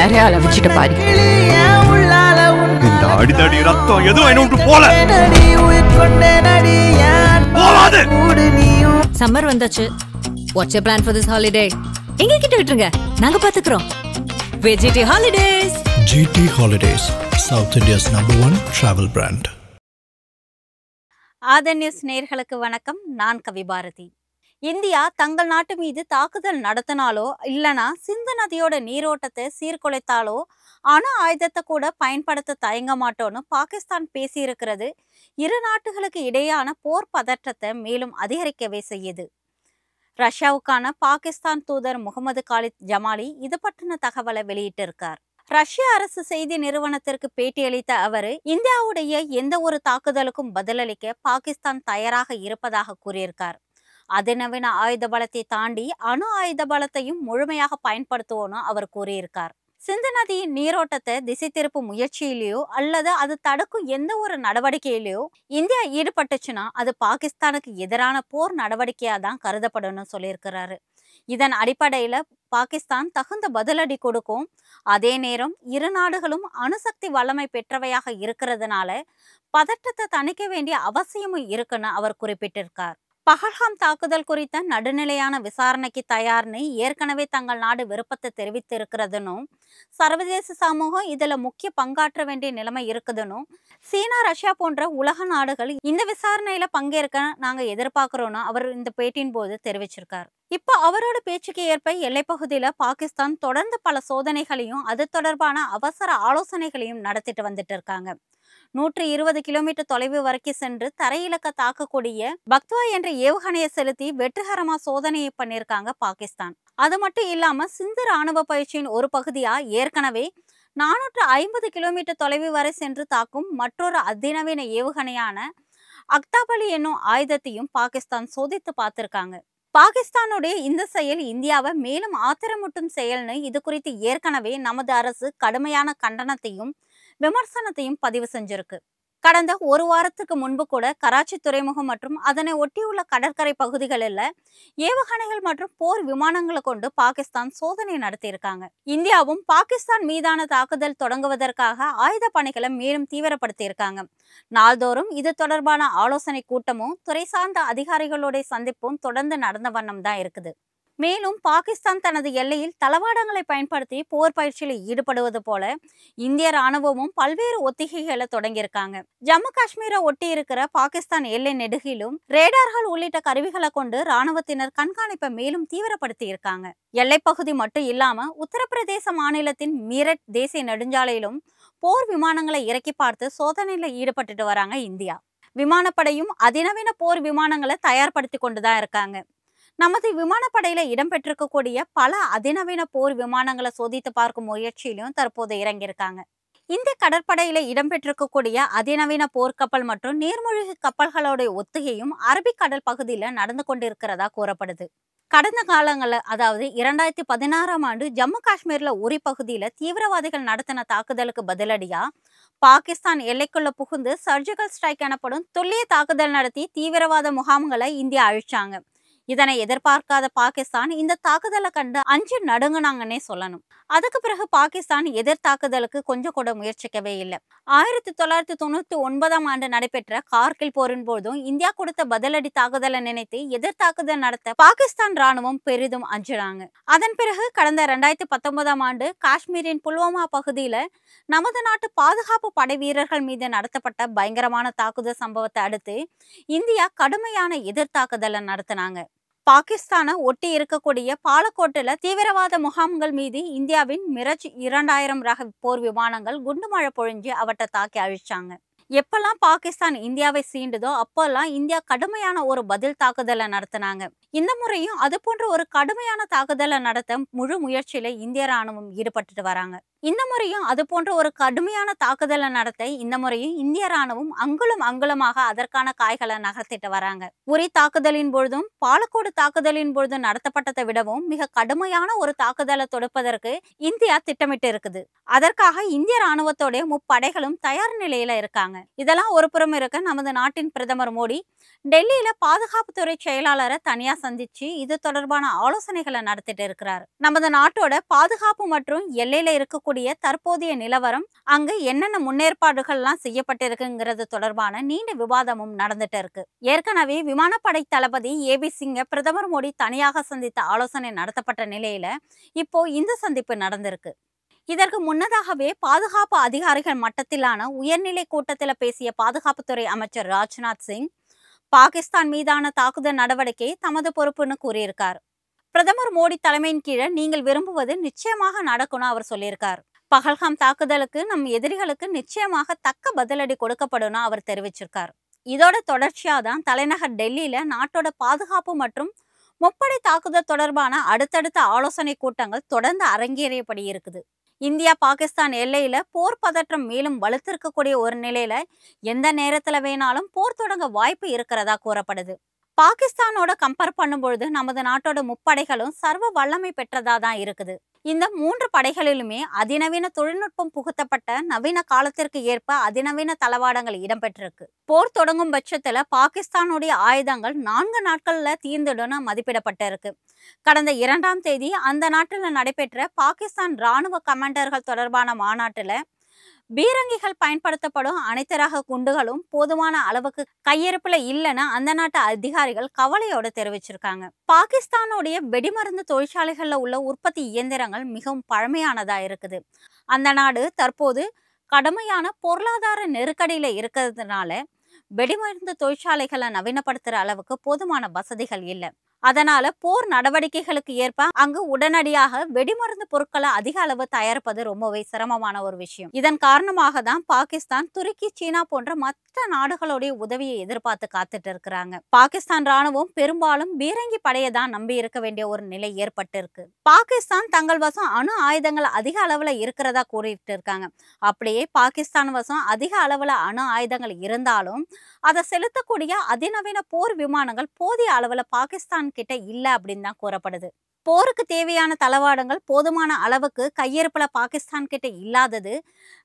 நிறைய வச்சுட்டு பாரு. இந்த அடிதடி ரத்தம் எதுவும் என்ன விட்டு போல. சம்மர் வந்தாச்சு. What's your plan for this holiday? எங்க கிட்ட விட்டுருங்க, நாங்க பாத்துக்கிறோம். VGT Holidays. GT Holidays, South India's #1 travel brand. ஆதன் நியூஸ் நேயர்களுக்கு வணக்கம். நான் கவி பாரதி. இந்தியா தங்கள் நாட்டு மீது தாக்குதல் நடத்தினாலோ இல்லனா சிந்து நதியோட நீரோட்டத்தை சீர்குலைத்தாலோ அணு ஆயுதத்தை கூட பயன்படுத்த தயங்க மாட்டோன்னு பாகிஸ்தான் பேசியிருக்கிறது இரு நாட்டுகளுக்கு இடையான போர் பதற்றத்தை மேலும் அதிகரிக்கவே செய்யுது. ரஷ்யாவுக்கான பாகிஸ்தான் தூதர் முகமது காலித் ஜமாலி இது பற்றின தகவலை வெளியிட்டிருக்கார். ரஷ்ய அரசு செய்தி நிறுவனத்திற்கு பேட்டியளித்த அவர் இந்தியாவுடைய எந்த ஒரு தாக்குதலுக்கும் பதிலளிக்க பாகிஸ்தான் தயாராக இருப்பதாக கூறியிருக்கார். அதிநவீன ஆயுத பலத்தை தாண்டி அணு ஆயுத பலத்தையும் முழுமையாக பயன்படுத்துவோன்னு அவர் கூறியிருக்கார். சிந்து நதியின் நீரோட்டத்தை திசை திருப்பும் முயற்சியிலேயோ அல்லது அது தடுக்கும் எந்த ஒரு நடவடிக்கையிலையோ இந்தியா ஈடுபட்டுச்சுன்னா அது பாகிஸ்தானுக்கு எதிரான போர் நடவடிக்கையா தான் கருதப்படும் சொல்லியிருக்கிறாரு. இதன் அடிப்படையில பாகிஸ்தான் தகுந்த பதிலடி கொடுக்கும். அதே நேரம் இரு நாடுகளும் அணுசக்தி வல்லமை பெற்றவையாக இருக்கிறதுனால பதற்றத்தை தணிக்க வேண்டிய அவசியமும் இருக்குன்னு அவர் குறிப்பிட்டிருக்கார். பஹல்காம் தாக்குதல் குறித்த நடுநிலையான விசாரணைக்கு தயார்னு ஏற்கனவே தங்கள் நாடு விருப்பத்தை தெரிவித்திருக்கிறதுனும் சர்வதேச சமூகம் இதுல முக்கிய பங்காற்ற வேண்டிய நிலைமை இருக்குதுன்னு சீனா ரஷ்யா போன்ற உலக நாடுகள் இந்த விசாரணையில பங்கேற்க நாங்க எதிர்பார்க்கிறோம்னு அவர் இந்த பேட்டியின் போது தெரிவிச்சிருக்காரு. இப்ப அவரோட பேச்சுக்கு ஏற்ப எல்லைப்பகுதியில பாகிஸ்தான் தொடர்ந்து பல சோதனைகளையும் அது தொடர்பான அவசர ஆலோசனைகளையும் நடத்திட்டு வந்துட்டு இருக்காங்க. 120 கிலோமீட்டர் தொலைவு வரைக்கும் சென்று தரையிலக்க தாக்கக்கூடிய பக்த்வா என்ற ஏவுகணையை செலுத்தி வெற்றிகரமா சோதனையை பண்ணியிருக்காங்க பாகிஸ்தான். அது மட்டும் இல்லாம சிந்து ராணுவ பயிற்சியின் ஒரு பகுதியா ஏற்கனவே 450 கிலோமீட்டர் தொலைவு வரை சென்று தாக்கும் மற்றொரு அதிநவீன ஏவுகணையான அக்தாபலி என்னும் ஆயுதத்தையும் பாகிஸ்தான் சோதித்து பார்த்திருக்காங்க. பாகிஸ்தானுடைய இந்த செயல் இந்தியாவை மேலும் ஆத்திரமூட்டும் செயல்னு இது குறித்து ஏற்கனவே நமது அரசு கடுமையான கண்டனத்தையும் விமர்சனத்தையும் பதிவு செஞ்சிருக்கு. கடந்த ஒரு வாரத்துக்கு முன்பு கூட கராச்சி துறைமுகம் மற்றும் அதனை ஒட்டியுள்ள கடற்கரை பகுதிகளில் ஏவுகணைகள் மற்றும் போர் விமானங்களை கொண்டு பாகிஸ்தான் சோதனை நடத்தியிருக்காங்க. இந்தியாவும் பாகிஸ்தான் மீதான தாக்குதல் தொடங்குவதற்காக ஆயுத பணிகளை மேலும் தீவிரப்படுத்தியிருக்காங்க. நாள்தோறும் இது தொடர்பான ஆலோசனை கூட்டமும் துறை சார்ந்த அதிகாரிகளுடைய சந்திப்பும் தொடர்ந்து நடந்த வண்ணம் தான் இருக்குது. மேலும் பாகிஸ்தான் தனது எல்லையில் தளவாடங்களை பயன்படுத்தி போர் பயிற்சியில் ஈடுபடுவது போல இந்திய ராணுவமும் பல்வேறு ஒத்திகைகளை தொடங்கியிருக்காங்க. ஜம்மு காஷ்மீரை ஒட்டி இருக்கிற பாகிஸ்தான் எல்லை நெடுகிலும் ரேடார்கள் உள்ளிட்ட கருவிகளை கொண்டு ராணுவத்தினர் கண்காணிப்பை மேலும் தீவிரப்படுத்தி இருக்காங்க. எல்லைப்பகுதி மட்டும் இல்லாம உத்தரப்பிரதேச மாநிலத்தின் மீரட் தேசிய நெடுஞ்சாலையிலும் போர் விமானங்களை இறக்கி பார்த்து சோதனையில ஈடுபட்டுட்டு வராங்க இந்தியா. விமானப்படையும் அதிநவீன போர் விமானங்களை தயார்படுத்தி கொண்டுதான் இருக்காங்க. நமது விமானப்படையில இடம்பெற்றிருக்கக்கூடிய பல அதிநவீன போர் விமானங்களை சோதித்து பார்க்கும் முயற்சியிலும் தற்போது இறங்கியிருக்காங்க. இந்திய கடற்படையில இடம்பெற்றிருக்கக்கூடிய அதிநவீன போர்க்கப்பல் மற்றும் நீர்மூழ்கி கப்பல்களுடைய ஒத்திகையும் அரபிக் கடல் பகுதியில நடந்து கொண்டிருக்கிறதா கூறப்படுது. கடந்த காலங்களில் அதாவது 2016ஆம் ஆண்டு ஜம்மு காஷ்மீர்ல உரி பகுதியில தீவிரவாதிகள் நடத்தின தாக்குதலுக்கு பதிலடியா பாகிஸ்தான் எல்லைக்குள்ள புகுந்து சர்ஜிக்கல் ஸ்ட்ரைக் எனப்படும் துல்லிய தாக்குதல் நடத்தி தீவிரவாத முகாம்களை இந்தியா அழிச்சாங்க. இதனை எதிர்பார்க்காத பாகிஸ்தான் இந்த தாக்குதலை கண்டு அஞ்சு நடுங்குனாங்கன்னே சொல்லணும். அதுக்கு பிறகு பாகிஸ்தான் எதிர் தாக்குதலுக்கு கொஞ்சம் கூட முயற்சிக்கவே இல்லை. 1999ஆம் ஆண்டு நடைபெற்ற கார்கில் போரின் போதும் இந்தியா கொடுத்த பதிலடி தாக்குதலை நினைத்து எதிர் தாக்குதல் நடத்த பாகிஸ்தான் ராணுவம் பெரிதும் அஞ்சினாங்க. அதன் பிறகு கடந்த 2019ஆம் ஆண்டு காஷ்மீரின் புல்வாமா பகுதியில நமது நாட்டு பாதுகாப்பு படை வீரர்கள் மீது நடத்தப்பட்ட பயங்கரமான தாக்குதல் சம்பவத்தை அடுத்து இந்தியா கடுமையான எதிர் தாக்குதலை நடத்தினாங்க. பாகிஸ்தானை ஒட்டி இருக்கக்கூடிய பாலக்கோட்டுல தீவிரவாத முகாம்கள் மீது இந்தியாவின் மிரஜ் 2000 ரக போர் விமானங்கள் குண்டுமழை பொழிஞ்சு அவற்றை தாக்கி அழிச்சாங்க. எப்பெல்லாம் பாகிஸ்தான் இந்தியாவை சீண்டுதோ அப்பெல்லாம் இந்தியா கடுமையான ஒரு பதில் தாக்குதலை நடத்தினாங்க. இந்த முறையும் அது போன்ற ஒரு கடுமையான தாக்குதலை நடத்த முழு முயற்சியில இந்திய ராணுவம் ஈடுபட்டு வராங்க. இந்த முறையும் அது போன்ற ஒரு கடுமையான தாக்குதலை நடத்த இந்த முறையும் இந்திய ராணுவம் அங்குலம் அங்குலமாக அதற்கான காய்களை நகர்த்திட்டு வராங்க. உரி தாக்குதலின் பொழுதும் பாலக்கோடு தாக்குதலின் பொழுதும் நடத்தப்பட்டதை விடவும் மிக கடுமையான ஒரு தாக்குதலை தொடுப்பதற்கு இந்தியா திட்டமிட்டு இருக்குது. அதற்காக இந்திய ராணுவத்தோட முப்படைகளும் தயார் நிலையில இருக்காங்க. இதெல்லாம் ஒரு புறம் இருக்க நமது நாட்டின் பிரதமர் மோடி டெல்லியில பாதுகாப்புத்துறை செயலாளரை தனியா சந்திச்சு இது தொடர்பான ஆலோசனைகளை நடத்திட்டு இருக்கிறார். நமது நாட்டோட பாதுகாப்பு மற்றும் எல்லையில இருக்கக்கூடிய தற்போதைய நிலவரம், அங்கு என்னென்ன முன்னேற்பாடுகள்லாம் செய்யப்பட்டிருக்குங்கிறது தொடர்பான நீண்ட விவாதமும் நடந்துட்டு இருக்கு. ஏற்கனவே விமானப்படை தளபதி ஏபி சிங்கை பிரதமர் மோடி தனியாக சந்தித்த ஆலோசனை நடத்தப்பட்ட நிலையில இப்போ இந்த சந்திப்பு நடந்திருக்கு. இதற்கு முன்னதாகவே பாதுகாப்பு அதிகாரிகள் மட்டத்திலான உயர்நிலை கூட்டத்தில் பேசிய பாதுகாப்புத்துறை அமைச்சர் ராஜ்நாத் சிங், பாகிஸ்தான் மீதான தாக்குதல் நடவடிக்கை தமது பொறுப்புன்னு கூறியிருக்கார். பிரதமர் மோடி தலைமையின் கீழே நீங்கள் விரும்புவது நிச்சயமாக நடக்கும்னு அவர் சொல்லியிருக்கார். பஹல்காம் தாக்குதலுக்கு நம் எதிரிகளுக்கு நிச்சயமாக தக்க பதிலடி கொடுக்கப்படும் அவர் தெரிவிச்சிருக்கார். இதோட தொடர்ச்சியா தான் தலைநகர் டெல்லியில நாட்டோட பாதுகாப்பு மற்றும் முப்படை தாக்குதல் தொடர்பான அடுத்தடுத்த ஆலோசனை கூட்டங்கள் தொடர்ந்து அரங்கேறியபடி இருக்குது. இந்தியா பாகிஸ்தான் எல்லையில போர் பதற்றம் மேலும் வலுத்திருக்கக்கூடிய ஒரு நிலையில எந்த நேரத்துல வேணாலும் போர் தொடங்க வாய்ப்பு இருக்கிறதா கூறப்படுது. பாகிஸ்தானோட கம்பேர் பண்ணும்பொழுது நமது நாட்டோட முப்படைகளும் சர்வ வல்லமை பெற்றதா தான் இருக்குது. இந்த 3 படைகளிலுமே அதிநவீன தொழில்நுட்பம் புகுத்தப்பட்ட நவீன காலத்திற்கு ஏற்ப அதிநவீன தளவாடங்கள் இடம்பெற்றிருக்கு. போர் தொடங்கும் பட்சத்துல பாகிஸ்தானுடைய ஆயுதங்கள் 4 நாட்கள்ல தீர்ந்துடும் மதிப்பிடப்பட்டிருக்கு. கடந்த 2ஆம் தேதி அந்த நாட்டில் நடைபெற்ற பாகிஸ்தான் ராணுவ கமாண்டர்கள் தொடர்பான மாநாட்டுல பீரங்கிகள் பயன்படுத்தப்படும் அனைத்து ரக குண்டுகளும் போதுமான அளவுக்கு கையிருப்புல இல்லைன்னு அந்த நாட்டு அதிகாரிகள் கவலையோடு தெரிவிச்சிருக்காங்க. பாகிஸ்தானுடைய வெடிமருந்து தொழிற்சாலைகள்ல உள்ள உற்பத்தி இயந்திரங்கள் மிகவும் பழமையானதா இருக்குது. அந்த நாடு தற்போது கடுமையான பொருளாதார நெருக்கடியில இருக்கிறதுனால வெடிமருந்து தொழிற்சாலைகளை நவீனப்படுத்துற அளவுக்கு போதுமான வசதிகள் இல்லை. அதனால போர் நடவடிக்கைகளுக்கு ஏற்ப அங்கு உடனடியாக வெடிமருந்து பொருட்களை அதிக அளவு தயாரிப்பது ரொம்பவே சிரமமான ஒரு விஷயம். இதன் காரணமாக தான் பாகிஸ்தான், துருக்கி, சீனா போன்ற மற்ற நாடுகளுடைய உதவியை எதிர்பார்த்து காத்துட்டு இருக்கிறாங்க. பாகிஸ்தான் ராணுவம் பெரும்பாலும் பீரங்கி படையை தான் நம்பி இருக்க வேண்டிய ஒரு நிலை ஏற்பட்டு இருக்கு. பாகிஸ்தான் தங்கள் வசம் அணு ஆயுதங்கள் அதிக அளவுல இருக்கிறதா கூறிட்டு இருக்காங்க. அப்படியே பாகிஸ்தான் வசம் அதிக அளவுல அணு ஆயுதங்கள் இருந்தாலும் அதை செலுத்தக்கூடிய அதிநவீன போர் விமானங்கள் போதிய அளவுல பாகிஸ்தான் கிட்ட இல்ல அப்படின்னு தான் கூறப்படுது. போருக்கு தேவையான தளவாடங்கள் போதுமான அளவுக்கு கையிருப்புல பாகிஸ்தான் கிட்ட இல்லாதது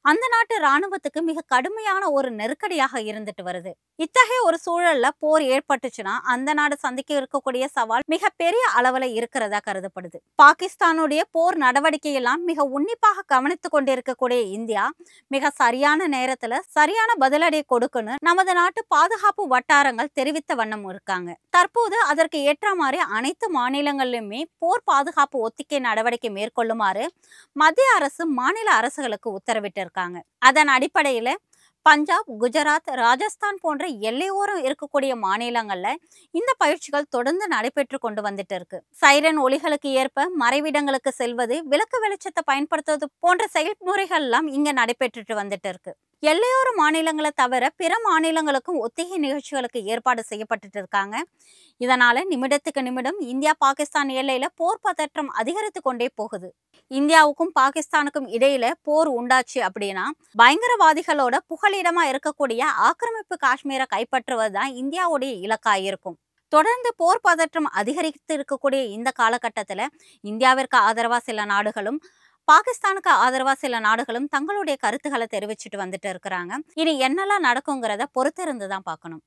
அந்த நாட்டு ராணுவத்துக்கு மிக கடுமையான ஒரு நெருக்கடியாக இருந்துட்டு வருது. இத்தகைய ஒரு சூழல்ல போர் ஏற்பட்டுச்சுன்னா அந்த நாடு சந்திக்க இருக்கக்கூடிய சவால் மிக பெரிய அளவுல இருக்கிறதா கருதப்படுது. பாகிஸ்தானுடைய போர் நடவடிக்கையெல்லாம் மிக உன்னிப்பாக கவனித்து கொண்டிருக்கக்கூடிய இந்தியா மிக சரியான நேரத்துல சரியான பதிலடி கொடுக்கணும் நமது நாட்டு பாதுகாப்பு வட்டாரங்கள் தெரிவித்த வண்ணம் இருக்காங்க. தற்போது அதற்கு ஏற்ற மாதிரி அனைத்து மாநிலங்களிலுமே போர் பாதுகாப்பு ஒத்திகை நடவடிக்கை மேற்கொள்ளுமாறு மத்திய அரசு மாநில அரசுகளுக்கு உத்தரவிட்டு இருக்காங்க. அதன் அடிப்படையில பஞ்சாப், குஜராத், ராஜஸ்தான் போன்ற எல்லையோரம் இருக்கக்கூடிய மாநிலங்கள்ல இந்த பயிற்சிகள் தொடர்ந்து நடைபெற்று கொண்டு வந்துட்டு இருக்கு. சைரன் ஒலிகளுக்கு ஏற்ப மறைவிடங்களுக்கு செல்வது, விளக்கு வெளிச்சத்தை பயன்படுத்துவது போன்ற செயல்முறைகள் எல்லாம் இங்க நடைபெற்றுட்டு வந்துட்டு இருக்கு. எல்லையோர மாநிலங்களை தவிர பிற மாநிலங்களுக்கும் ஒத்திகை நிகழ்ச்சிகளுக்கு ஏற்பாடு செய்யப்பட்டு இருக்காங்க. இதனால நிமிடத்துக்கு நிமிடம் இந்தியா பாகிஸ்தான் எல்லையில போர் பதற்றம் அதிகரித்து கொண்டே போகுது. இந்தியாவுக்கும் பாகிஸ்தானுக்கும் இடையில போர் உண்டாச்சு அப்படின்னா பயங்கரவாதிகளோட புகலிடமா இருக்கக்கூடிய ஆக்கிரமிப்பு காஷ்மீரை கைப்பற்றுவதுதான் இந்தியாவுடைய இலக்காயிருக்கும். தொடர்ந்து போர் பதற்றம் அதிகரித்து இருக்கக்கூடிய இந்த காலகட்டத்துல இந்தியாவிற்கு ஆதரவா சில நாடுகளும் பாகிஸ்தானுக்கு ஆதரவா சில நாடுகளும் தங்களுடைய கருத்துக்களை தெரிவிச்சுட்டு வந்துட்டு இருக்கிறாங்க. இனி என்னெல்லாம் நடக்குங்கிறத பொறுத்திருந்து தான் பார்க்கணும்.